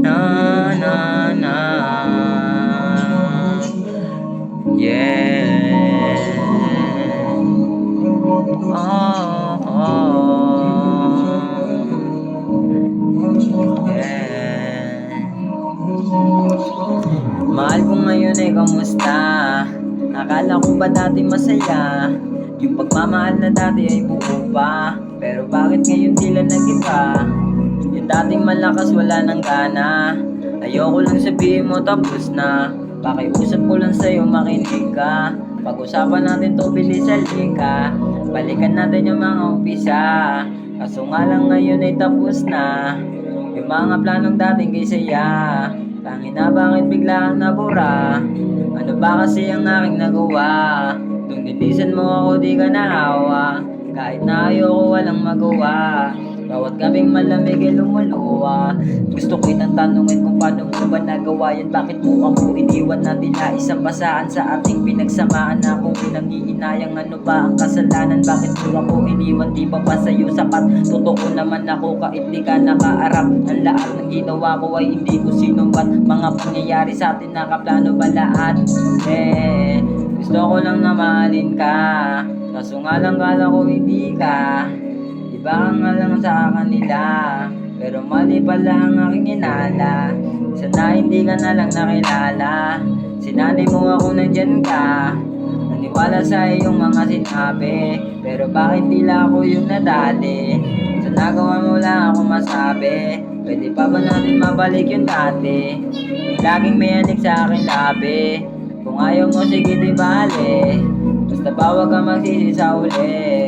Na na na. Yeah. Oh, oh. Yeah. Mahal ko ngayon ay kamusta? Akala ko ba dati masaya? Yung pagmamahal na dati ay buo pa, pero bakit ngayon tila nag-iba? Yung dating malakas wala nang gana. Ayoko lang sabihin mo tapos na. Pakiusap ko lang sa'yo makinig ka. Pag-usapan natin to bilis halika. Balikan natin yung mga umpisa. Kaso nga lang ngayon ay tapos na. Yung mga planong dating kay saya. Tangina bakit bigla kang nabura? Ano ba kasi ang aking nagawa? Nung nilisan mo ako di ka naawa. Kahit na ayoko walang magawa. Bawat gabing malamig ay lumuluwa. Gusto ko itang tanungin kung paano mo ba nagawa yan. Bakit mo ako iniwan na tila isang basaan sa ating pinagsamaan na akong pinag-iinayang. Ano ba ang kasalanan? Bakit mo ako iniwan? Di ba pa sa'yo sapat? Totoo naman ako kahit di ka nakaarap. Ang lahat ng ginawa ko ay hindi ko sinumat. Mga pangyayari sa atin nakaplano ba lahat? Gusto ko lang na mahalin ka. Kaso nga lang kala ko hindi ka. Iba ka nga lang sa kanila. Pero mali pala ang aking inala. Sana hindi ka na lang nakilala. Sinanay mo ako nandyan ka. Naniwala sa iyong mga sinabi. Pero bakit tila ako yung nadali? Sa nagawa mo lang ako masabi. Pwede pa ba natin mabalik yung dati? Yung laging may anik sa akin labi. Kung ayaw mo sige di bale. Basta bawag ka magsisi sa uli.